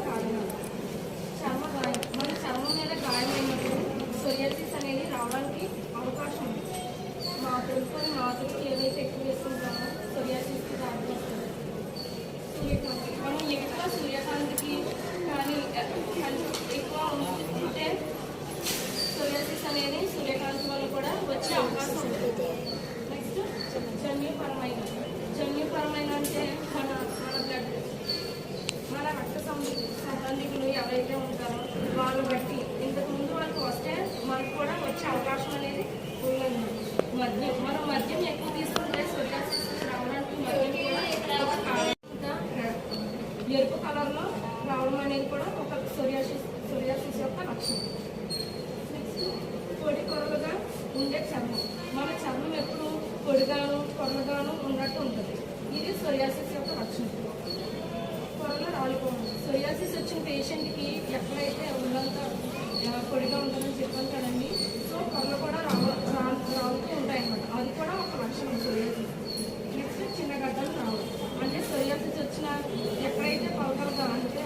కారణాలు. చర్మ గాయం. మన చర్మం మీద గాయమైనప్పుడు సోరియాసిస్ అనేది రావడానికి అవకాశం ఉంది. మాతులు ఏవైతే ఎక్కువ వేసుకుంటామో సోరియాసిస్కి దారితీస్తుంది. సూర్యకాంతి. మనం ఎక్కువ సూర్యకాంతికి కానీ ఎక్కువ ఉంటే సోరియాసిస్ అనేది సూర్యకాంతి వల్ల కూడా వచ్చే అవకాశం ఉంటుంది. నెక్స్ట్ జన్యుపరమైన అంటే మన బ్లడ్, మన రక్త సంబంధికులు ఎవరైతే ఉంటారో వాళ్ళు బట్టి ఇంతకుముందు వాళ్ళకి వస్తే మనకు కూడా వచ్చే అవకాశం అనేది ఉందండి. మనం మద్యం ఎక్కువ తీసుకుంటే సోరియాసిస్ రావడానికి మద్యం కూడా ఒక కారణం. ఎరుపు కలర్లో రావడం అనేది కూడా ఒక సోరియాసిస్ యొక్క లక్షణం. నెక్స్ట్ పొడి కొరలుగా ఉండే చర్మం. మన చర్మం ఎప్పుడు పొడిగాను కొరలుగాను ఉన్నట్టు ఉంటుంది. ఇది సోరియాసిస్ యొక్క లక్షణం. కొరలు రాలిపోవడం. సోరియాసిస్ వచ్చిన పేషెంట్కి ఎక్కడైతే ఉన్నంత పొడిగా ఉంటుందని చెప్పాను కదండి. సో కొరలు కూడా రాలుతూ ఉంటాయి అన్నమాట. అది కూడా ఒక లక్షణం సోరియాసిస్. నెక్స్ట్ చిన్న గడ్డలు రావడం. అంటే సోరియాసిస్ వచ్చిన ఎక్కడైతే కొలకలుగా అంటే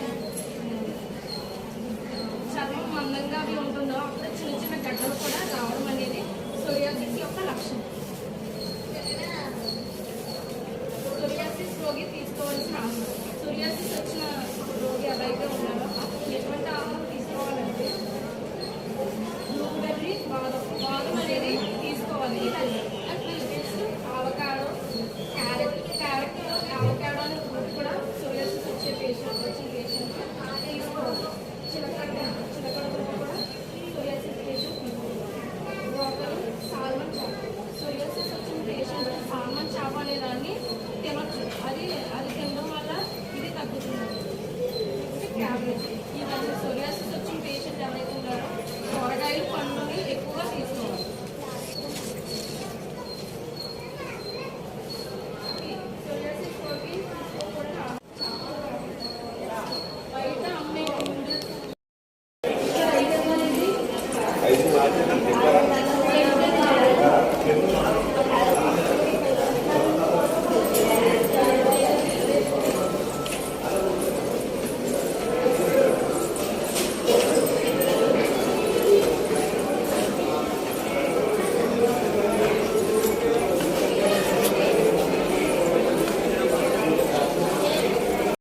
చర్మం మందంగా అవి ఉంటుందో అక్కడ చిన్న చిన్న గడ్డలు కూడా రావడం అనేది సోరియాసిస్ యొక్క లక్షణం. సోరియాసిస్ రోగి తీసుకోవాల్సిన ఆహారం. సోరియాసిస్ వచ్చిన రోగి ఎవరైతే ఉన్నారో